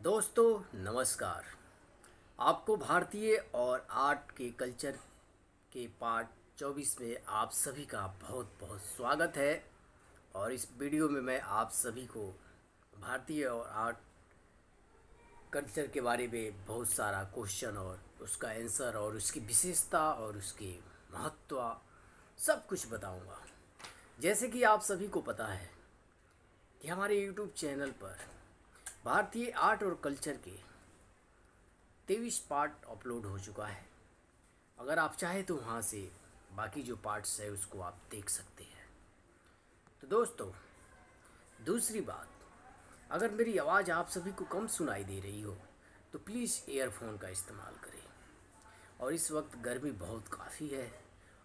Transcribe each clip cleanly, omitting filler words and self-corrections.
दोस्तों नमस्कार। आपको भारतीय और आर्ट के कल्चर के पार्ट 24 में आप सभी का बहुत बहुत स्वागत है। और इस वीडियो में मैं आप सभी को भारतीय और आर्ट कल्चर के बारे में बहुत सारा क्वेश्चन और उसका आंसर और उसकी विशेषता और उसके महत्व सब कुछ बताऊंगा। जैसे कि आप सभी को पता है कि हमारे यूट्यूब चैनल पर भारतीय आर्ट और कल्चर के 23 पार्ट अपलोड हो चुका है। अगर आप चाहें तो वहाँ से बाकी जो पार्ट्स है उसको आप देख सकते हैं। तो दोस्तों, दूसरी बात, अगर मेरी आवाज़ आप सभी को कम सुनाई दे रही हो तो प्लीज़ ईयरफोन का इस्तेमाल करें। और इस वक्त गर्मी बहुत काफ़ी है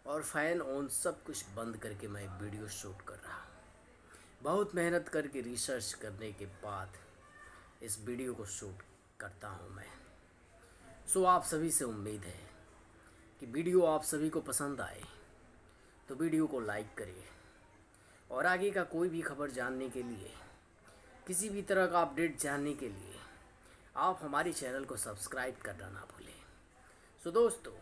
और फ़ैन ऑन सब कुछ बंद करके मैं वीडियो शूट कर रहा हूँ। बहुत मेहनत करके रिसर्च करने के बाद इस वीडियो को शूट करता हूँ मैं। सो आप सभी से उम्मीद है कि वीडियो आप सभी को पसंद आए तो वीडियो को लाइक करें और आगे का कोई भी खबर जानने के लिए, किसी भी तरह का अपडेट जानने के लिए आप हमारे चैनल को सब्सक्राइब करना ना भूलें। सो दोस्तों,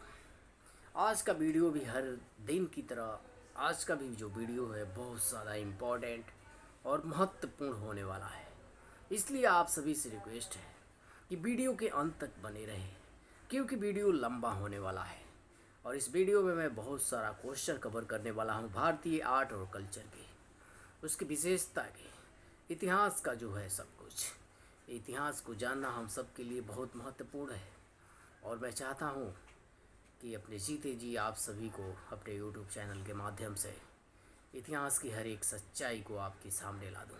आज का वीडियो भी हर दिन की तरह आज का भी जो वीडियो है बहुत ज़्यादा इम्पोर्टेंट और महत्वपूर्ण होने वाला है। इसलिए आप सभी से रिक्वेस्ट है कि वीडियो के अंत तक बने रहें, क्योंकि वीडियो लंबा होने वाला है। और इस वीडियो में मैं बहुत सारा क्वेश्चन कवर करने वाला हूँ भारतीय आर्ट और कल्चर के, उसकी विशेषता के, इतिहास का जो है सब कुछ। इतिहास को जानना हम सब के लिए बहुत महत्वपूर्ण है और मैं चाहता हूँ कि अपने जीते जी आप सभी को अपने यूट्यूब चैनल के माध्यम से इतिहास की हर एक सच्चाई को आपके सामने ला दूँ।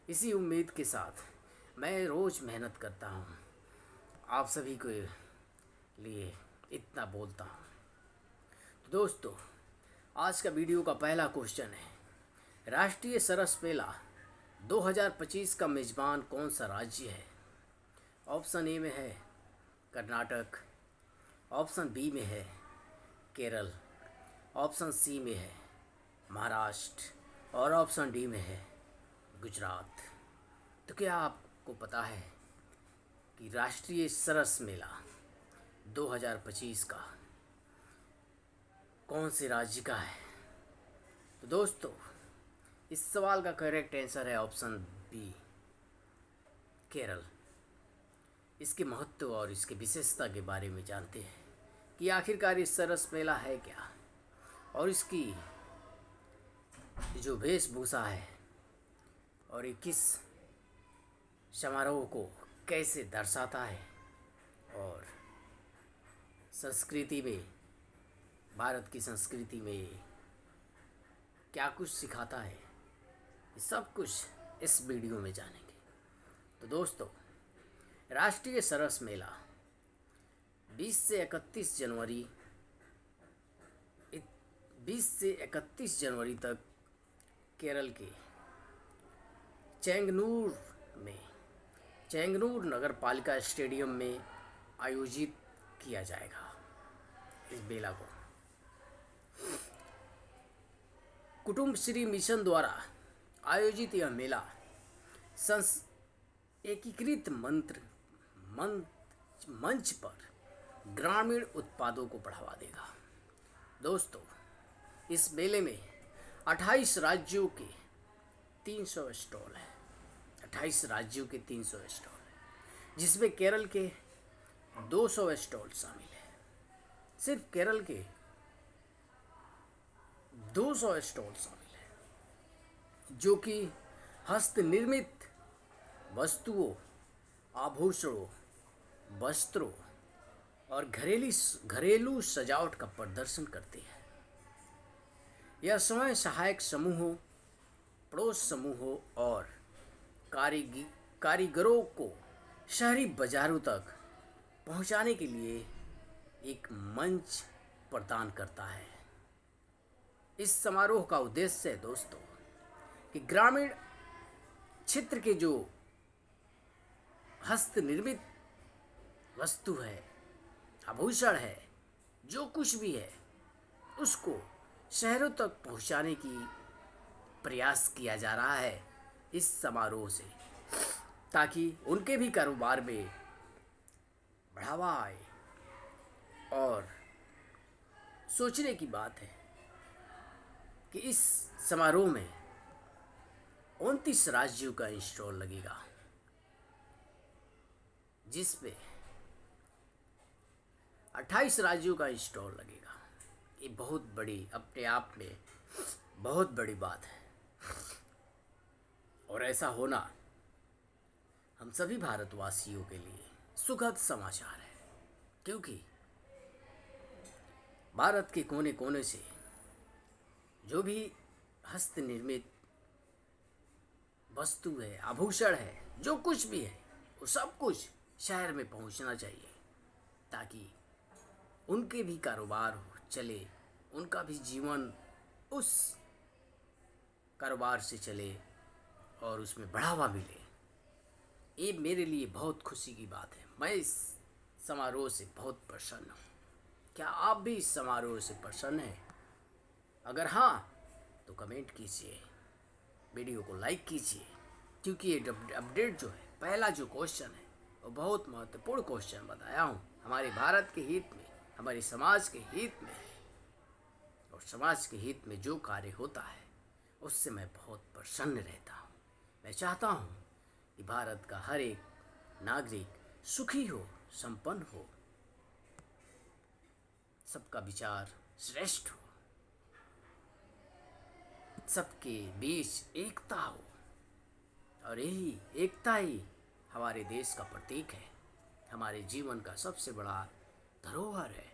इसी उम्मीद के साथ मैं रोज़ मेहनत करता हूँ, आप सभी के लिए इतना बोलता हूँ। तो दोस्तों, आज का वीडियो का पहला क्वेश्चन है, राष्ट्रीय सरस मेला 2025 का मेज़बान कौन सा राज्य है? ऑप्शन ए में है कर्नाटक, ऑप्शन बी में है केरल, ऑप्शन सी में है महाराष्ट्र और ऑप्शन डी में है गुजरात। तो क्या आपको पता है कि राष्ट्रीय सरस मेला 2025 का कौन से राज्य का है? तो दोस्तों, इस सवाल का करेक्ट आंसर है ऑप्शन बी, केरल। इसके महत्व और इसके विशेषता के बारे में जानते हैं कि आखिरकार ये सरस मेला है क्या और इसकी जो वेशभूषा है और ये किस समारोह को कैसे दर्शाता है और संस्कृति में, भारत की संस्कृति में क्या कुछ सिखाता है, ये सब कुछ इस वीडियो में जानेंगे। तो दोस्तों, राष्ट्रीय सरस मेला 20 से 31 जनवरी 20 से 31 जनवरी तक केरल के चेंगनूर में चेंगनूर नगर पालिका स्टेडियम में आयोजित किया जाएगा। इस मेला को कुटुंब श्री मिशन द्वारा आयोजित यह मेला एकीकृत मंच पर ग्रामीण उत्पादों को बढ़ावा देगा। दोस्तों, इस मेले में 28 राज्यों के 300 स्टॉल है। 28 राज्यों के 300 स्टॉल है, जिसमें केरल के 200 स्टॉल शामिल है। सिर्फ केरल के 200 स्टॉल शामिल है, जो कि हस्त निर्मित वस्तुओं, आभूषणों, वस्त्रों और घरेलू सजावट का प्रदर्शन करते हैं। यह स्वयं सहायक समूहों, पड़ोस समूहों और कारीगरों को शहरी बाजारों तक पहुंचाने के लिए एक मंच प्रदान करता है। इस समारोह का उद्देश्य है दोस्तों कि ग्रामीण क्षेत्र के जो हस्त निर्मित वस्तु है, आभूषण है, जो कुछ भी है, उसको शहरों तक पहुंचाने की प्रयास किया जा रहा है इस समारोह से। ताकि उनके भी कारोबार में बढ़ावा आए। और सोचने की बात है कि इस समारोह में 29 राज्यों का स्टॉल लगेगा, जिसमें 28 राज्यों का स्टॉल लगेगा। ये बहुत बड़ी, अपने आप में बहुत बड़ी बात है। और ऐसा होना हम सभी भारतवासियों के लिए सुखद समाचार है, क्योंकि भारत के कोने कोने से जो भी हस्त निर्मित वस्तु है, आभूषण है, जो कुछ भी है, वो सब कुछ शहर में पहुंचना चाहिए, ताकि उनके भी कारोबार चले, उनका भी जीवन उस कारोबार से चले और उसमें बढ़ावा मिले। ये मेरे लिए बहुत खुशी की बात है। मैं इस समारोह से बहुत प्रसन्न हूँ। क्या आप भी इस समारोह से प्रसन्न हैं? अगर हाँ, तो कमेंट कीजिए, वीडियो को लाइक कीजिए, क्योंकि ये अपडेट जो है, पहला जो क्वेश्चन है, वो बहुत महत्वपूर्ण क्वेश्चन बताया हूँ। हमारे भारत के हित में, हमारे समाज के हित में है, और समाज के हित में जो कार्य होता है उससे मैं बहुत प्रसन्न रहता हूँ। मैं चाहता हूँ कि भारत का हर एक नागरिक सुखी हो, संपन्न हो, सबका विचार श्रेष्ठ हो, सबके बीच एकता हो, और यही एकता ही हमारे देश का प्रतीक है, हमारे जीवन का सबसे बड़ा धरोहर है।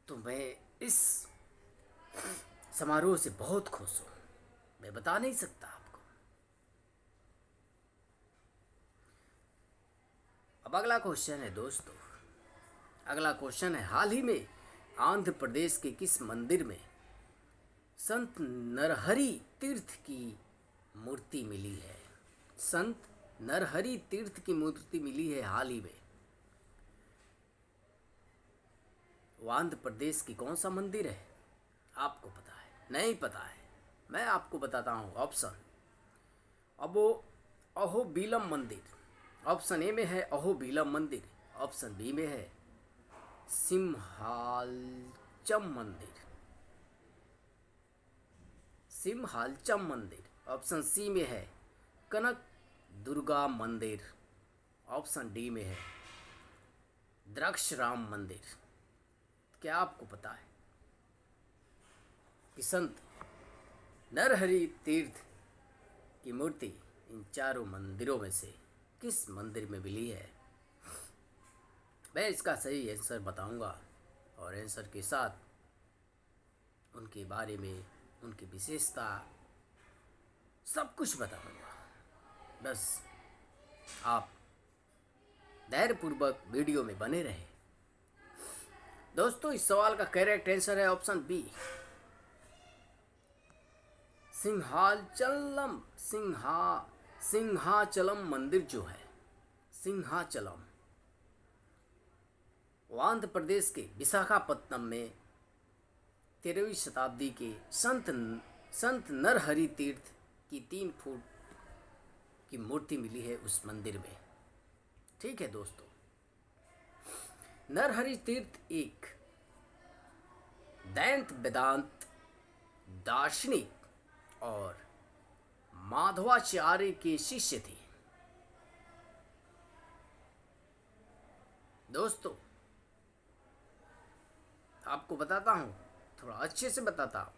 तो मैं इस समारोह से बहुत खुश हूँ, मैं बता नहीं सकता आपको। अब अगला क्वेश्चन है दोस्तों, अगला क्वेश्चन है, हाल ही में आंध्र प्रदेश के किस मंदिर में संत नरहरि तीर्थ की मूर्ति मिली है? संत नरहरि तीर्थ की मूर्ति मिली है हाल ही में। वो आंध्र प्रदेश की कौन सा मंदिर है? आपको पता है? नहीं पता है? मैं आपको बताता हूँ ऑप्शन। अब वो अहोबिलम मंदिर, ऑप्शन ए में है अहोबिलम मंदिर, ऑप्शन बी में है सिम्हालचम मंदिर, सिम्हालचम मंदिर, ऑप्शन सी में है कनक दुर्गा मंदिर, ऑप्शन डी में है द्राक्षराम मंदिर। क्या आपको पता है कि संत नरहरि तीर्थ की मूर्ति इन चारों मंदिरों में से किस मंदिर में मिली है? मैं इसका सही आंसर बताऊंगा, और आंसर के साथ उनके बारे में, उनकी विशेषता, सब कुछ बताऊंगा। बस आप धैर्यपूर्वक वीडियो में बने रहे। दोस्तों, इस सवाल का करेक्ट आंसर है ऑप्शन बी, सिंहाचलम मंदिर जो है, सिंहाचलम, वो आंध्र प्रदेश के विशाखापत्तनम में 13वीं शताब्दी के संत नरहरि तीर्थ की 3 फुट की मूर्ति मिली है उस मंदिर में। ठीक है दोस्तों, नरहरि तीर्थ एक दैंत वेदांत दार्शनिक और माधवाचार्य के शिष्य थे। दोस्तों, आपको बताता हूँ, थोड़ा अच्छे से बताता हूँ।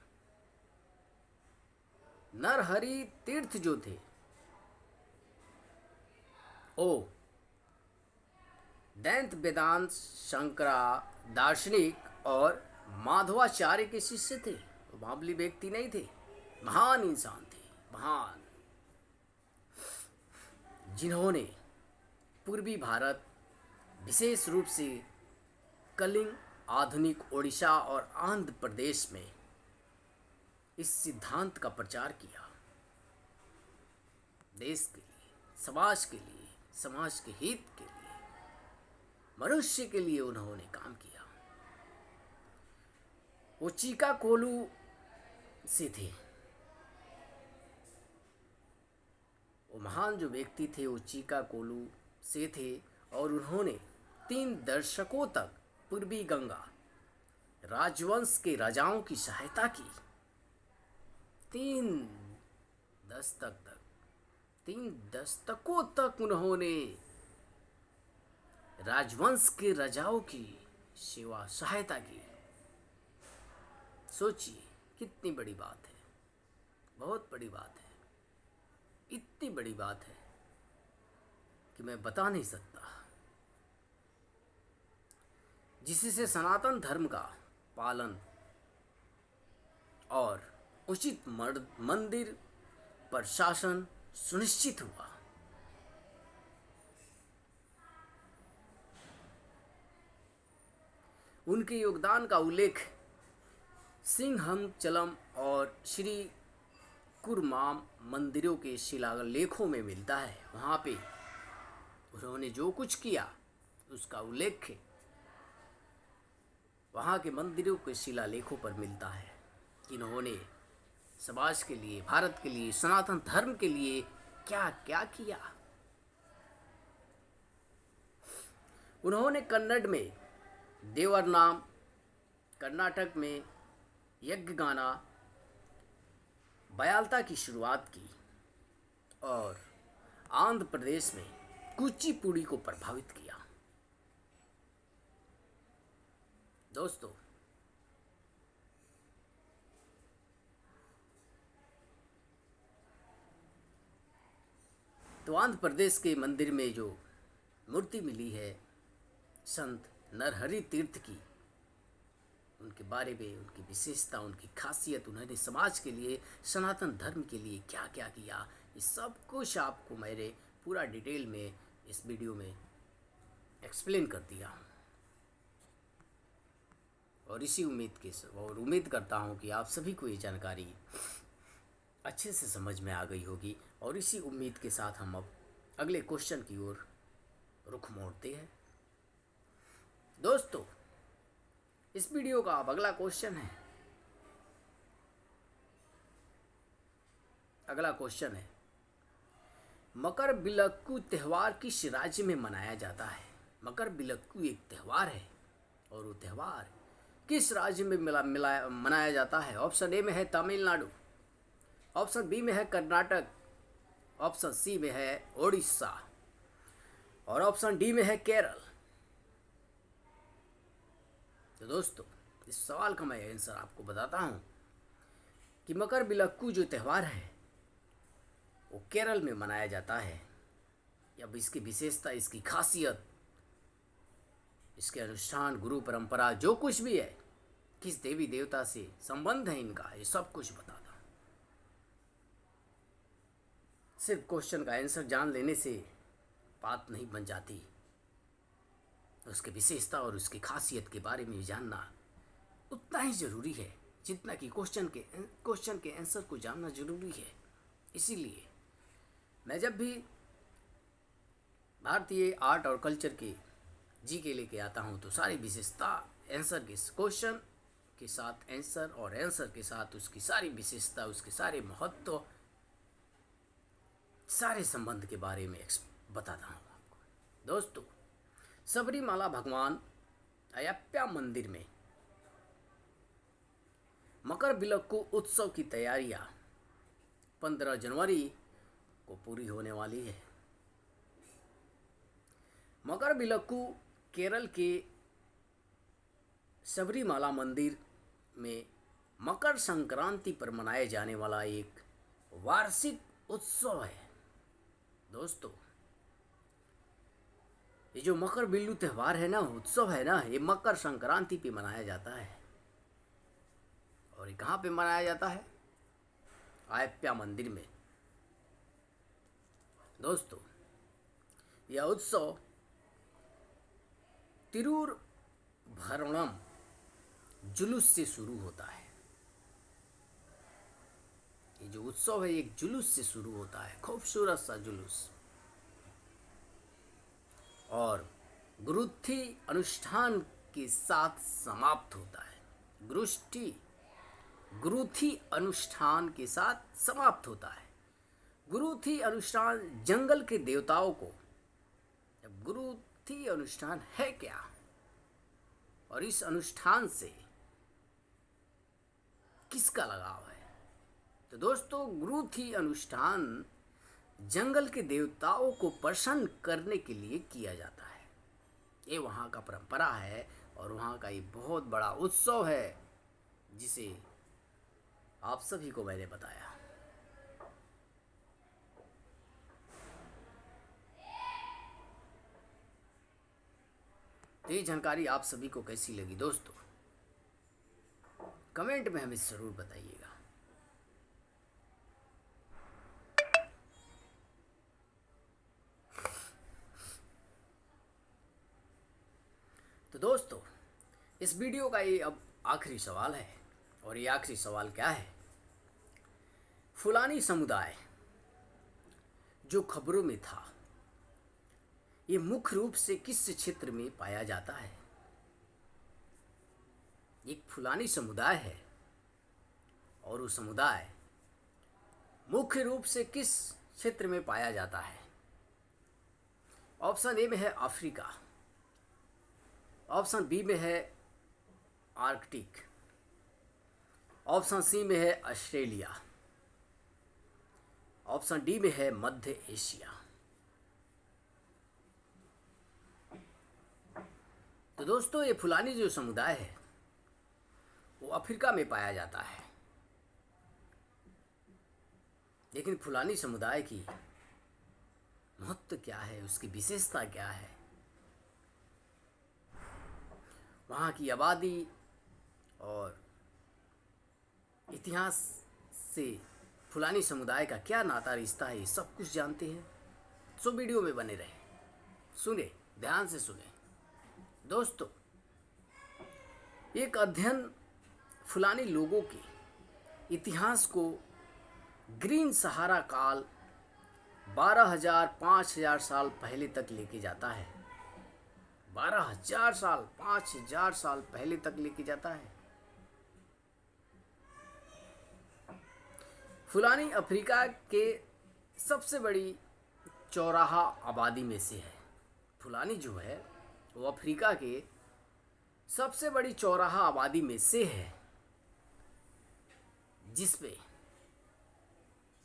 नरहरि तीर्थ जो थे, ओ दैंत वेदांत शंकरा दार्शनिक और माधवाचार्य के शिष्य थे। वो मामूली व्यक्ति नहीं थे, महान इंसान थे, महान, जिन्होंने पूर्वी भारत, विशेष रूप से कलिंग, आधुनिक ओडिशा और आंध्र प्रदेश में इस सिद्धांत का प्रचार किया। देश के लिए, समाज के लिए, समाज के हित के लिए, मनुष्य के लिए उन्होंने काम किया। वो चीकाकोलू से थे। महान जो व्यक्ति थे वो चीका कोलू से थे और उन्होंने 3 दशकों तक पूर्वी गंगा राजवंश के राजाओं की सहायता की। 3 दशक तक 3 दशकों तक उन्होंने राजवंश के राजाओं की सेवा सहायता की। सोचिए कितनी बड़ी बात है, बहुत बड़ी बात है, इतनी बड़ी बात है कि मैं बता नहीं सकता, जिससे सनातन धर्म का पालन और उचित मंदिर प्रशासन सुनिश्चित हुआ। उनके योगदान का उल्लेख सिंघम चलम और श्री कुरमाम मंदिरों के शिलालेखों में मिलता है। वहाँ पे उन्होंने जो कुछ किया उसका उल्लेख वहाँ के मंदिरों के शिलालेखों पर मिलता है कि इन्होंने समाज के लिए, भारत के लिए, सनातन धर्म के लिए क्या क्या किया। उन्होंने कन्नड़ में देवर नाम, कर्नाटक में यक्षगाना बयालता की शुरुआत की और आंध्र प्रदेश में कुचिपुड़ी को प्रभावित किया। दोस्तों, तो आंध्र प्रदेश के मंदिर में जो मूर्ति मिली है संत नरहरि तीर्थ की, उनके बारे में, उनकी विशेषता, उनकी खासियत, उन्होंने समाज के लिए, सनातन धर्म के लिए क्या क्या किया, ये सब कुछ आपको मैंने पूरा डिटेल में इस वीडियो में एक्सप्लेन कर दिया हूँ। और उम्मीद करता हूँ कि आप सभी को ये जानकारी अच्छे से समझ में आ गई होगी। और इसी उम्मीद के साथ हम अब अगले क्वेश्चन की ओर रुख मोड़ते हैं। दोस्तों, इस वीडियो का अब अगला क्वेश्चन है, मकर बिलक्कू त्यौहार किस राज्य में मनाया जाता है? मकर बिलक्कू एक त्यौहार है और वो त्यौहार किस राज्य में मनाया जाता है? ऑप्शन ए में है तमिलनाडु, ऑप्शन बी में है कर्नाटक, ऑप्शन सी में है ओडिशा और ऑप्शन डी में है केरल। तो दोस्तों, इस सवाल का मैं आंसर आपको बताता हूँ कि मकर बिलक्कू जो त्यौहार है वो केरल में मनाया जाता है। अब इसकी विशेषता, इसकी खासियत, इसके अनुष्ठान, गुरु परंपरा, जो कुछ भी है, किस देवी देवता से संबंध है इनका, ये सब कुछ बताता हूँ। सिर्फ क्वेश्चन का आंसर जान लेने से बात नहीं बन जाती, उसकी विशेषता और उसकी खासियत के बारे में जानना उतना ही ज़रूरी है जितना कि क्वेश्चन के आंसर को जानना ज़रूरी है। इसीलिए मैं जब भी भारतीय आर्ट और कल्चर के जीके लेके आता हूँ तो सारी विशेषता, आंसर के क्वेश्चन के साथ आंसर और आंसर के साथ उसकी सारी विशेषता, उसके सारे महत्व, सारे संबंध के बारे में बताता हूँ आपको। दोस्तों, सबरीमाला भगवान अयप्पा मंदिर में मकर बिलक्कू उत्सव की तैयारियां 15 जनवरी को पूरी होने वाली है। मकर बिलक्कू केरल के सबरीमाला मंदिर में मकर संक्रांति पर मनाए जाने वाला एक वार्षिक उत्सव है। दोस्तों, ये जो मकर बिल्लू त्यौहार है ना, उत्सव है ना, ये मकर संक्रांति पे मनाया जाता है। और ये कहाँ पे मनाया जाता है? अयप्पा मंदिर में। दोस्तों, यह उत्सव तिरुवरंभरम जुलूस से शुरू होता है। ये जो उत्सव है एक जुलूस से शुरू होता है, खूबसूरत सा जुलूस, और गुरुथी अनुष्ठान के साथ समाप्त होता है। गुरुथी अनुष्ठान के साथ समाप्त होता है। गुरु थी अनुष्ठान जंगल के देवताओं को। अब गुरु थी अनुष्ठान है क्या, और इस अनुष्ठान से किसका लगाव है? तो दोस्तों, गुरु थी अनुष्ठान जंगल के देवताओं को प्रसन्न करने के लिए किया जाता है। ये वहाँ का परंपरा है और वहाँ का ये बहुत बड़ा उत्सव है जिसे आप सभी को मैंने बताया। तो ये जानकारी आप सभी को कैसी लगी दोस्तों, कमेंट में हमें ज़रूर बताइएगा। तो दोस्तों, इस वीडियो का ये अब आखिरी सवाल है, और ये आखिरी सवाल क्या है? फुलानी समुदाय जो खबरों में था, ये मुख्य रूप से किस क्षेत्र में पाया जाता है? एक फुलानी समुदाय है और वो समुदाय मुख्य रूप से किस क्षेत्र में पाया जाता है? ऑप्शन ए में है अफ्रीका, ऑप्शन बी में है आर्कटिक, ऑप्शन सी में है ऑस्ट्रेलिया, ऑप्शन डी में है मध्य एशिया। तो दोस्तों, ये फुलानी जो समुदाय है वो अफ्रीका में पाया जाता है। लेकिन फुलानी समुदाय की महत्व क्या है, उसकी विशेषता क्या है, वहाँ की आबादी और इतिहास से फुलानी समुदाय का क्या नाता रिश्ता है, ये सब कुछ जानते हैं। सो वीडियो में बने रहें, सुने, ध्यान से सुने। दोस्तों, एक अध्ययन फुलानी लोगों के इतिहास को ग्रीन सहारा काल 12,000-5,000 साल पहले तक लेके जाता है। 12,000 साल, 5,000 साल पहले तक लेके जाता है। फुलानी अफ्रीका के सबसे बड़ी चौराहा आबादी में से है। फुलानी जो है वो अफ्रीका के सबसे बड़ी चौराहा आबादी में से है, जिसमें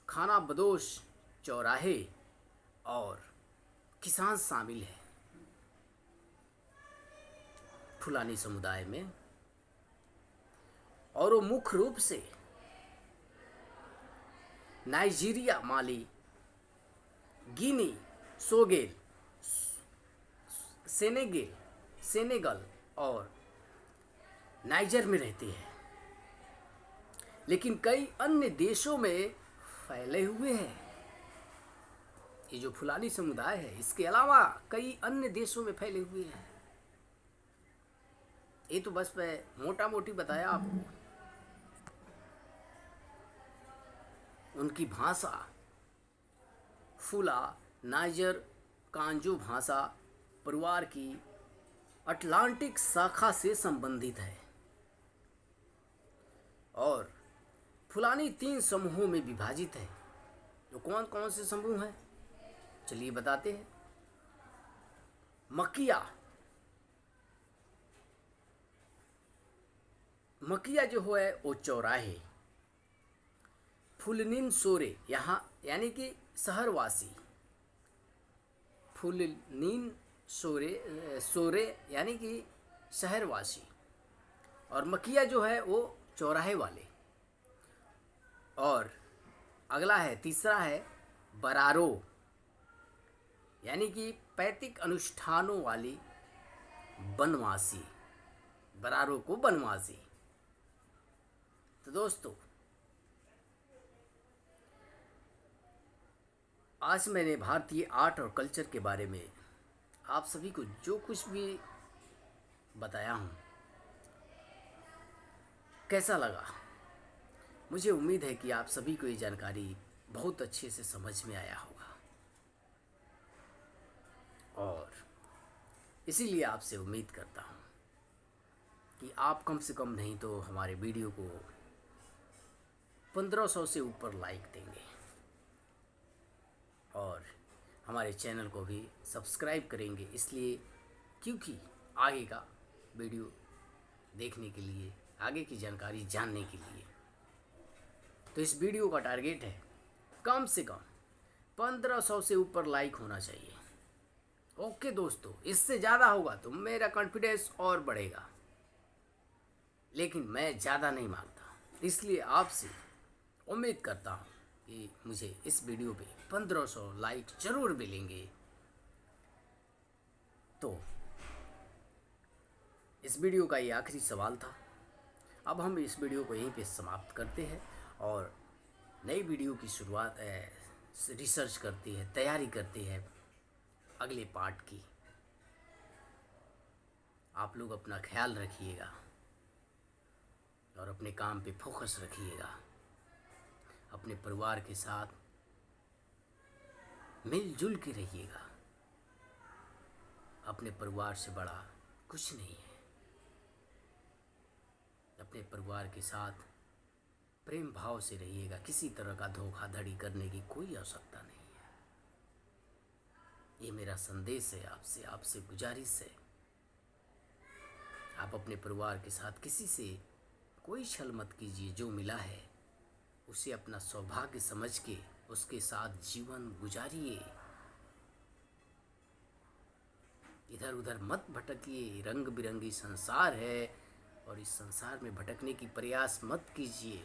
खाना बदोश चौराहे और किसान शामिल है। फुलानी समुदाय में, और वो मुख्य रूप से नाइजीरिया, माली, गिनी, सोगेल, सेनेगल और नाइजर में रहते हैं। लेकिन कई अन्य देशों में फैले हुए हैं। ये जो फुलानी समुदाय है, इसके अलावा कई अन्य देशों में फैले हुए हैं। ये तो बस मैं मोटा मोटी बताया आपको। उनकी भाषा फुला नाइजर कांजो भाषा परिवार की अटलांटिक शाखा से संबंधित है, और फुलानी 3 समूहों में विभाजित है। तो कौन कौन से समूह हैं, चलिए बताते हैं। मकिया जो है वो चौराहे। फुलनिन सोरे, यहाँ यानी कि शहरवासी। फुलनिन सोरे यानी कि शहरवासी, और मकिया जो है वो चौराहे वाले। और अगला है, तीसरा है बरारो, यानी कि पैतृक अनुष्ठानों वाली बनवासी। बरारो को बनवासी। तो दोस्तों, आज मैंने भारतीय आर्ट और कल्चर के बारे में आप सभी को जो कुछ भी बताया हूँ, कैसा लगा? मुझे उम्मीद है कि आप सभी को ये जानकारी बहुत अच्छे से समझ में आया होगा, और इसीलिए आपसे उम्मीद करता हूँ कि आप कम से कम नहीं तो हमारे वीडियो को 1500 से ऊपर लाइक देंगे। और हमारे चैनल को भी सब्सक्राइब करेंगे, इसलिए क्योंकि आगे का वीडियो देखने के लिए, आगे की जानकारी जानने के लिए। तो इस वीडियो का टारगेट है कम से कम 1500 से ऊपर लाइक होना चाहिए। ओके दोस्तों, इससे ज़्यादा होगा तो मेरा कॉन्फिडेंस और बढ़ेगा, लेकिन मैं ज़्यादा नहीं मांगता, इसलिए आपसे उम्मीद करता हूँ कि मुझे इस वीडियो पे 1500 लाइक ज़रूर मिलेंगे। तो इस वीडियो का ये आखिरी सवाल था। अब हम इस वीडियो को यहीं पे समाप्त करते हैं और नई वीडियो की शुरुआत रिसर्च करते हैं, तैयारी करते हैं अगले पार्ट की। आप लोग अपना ख्याल रखिएगा और अपने काम पे फोकस रखिएगा। अपने परिवार के साथ मिलजुल के रहिएगा। अपने परिवार से बड़ा कुछ नहीं है। अपने परिवार के साथ प्रेम भाव से रहिएगा। किसी तरह का धोखाधड़ी करने की कोई आवश्यकता नहीं है। ये मेरा संदेश है आपसे गुजारिश है। आप अपने परिवार के साथ किसी से कोई छल मत कीजिए। जो मिला है उसे अपना सौभाग्य समझ के उसके साथ जीवन गुजारिए। इधर उधर मत भटकिए। रंग बिरंगी संसार है और इस संसार में भटकने की प्रयास मत कीजिए।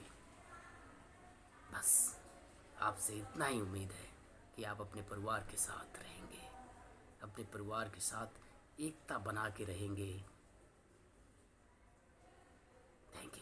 बस आपसे इतना ही उम्मीद है कि आप अपने परिवार के साथ रहेंगे, अपने परिवार के साथ एकता बना के रहेंगे। Thank you.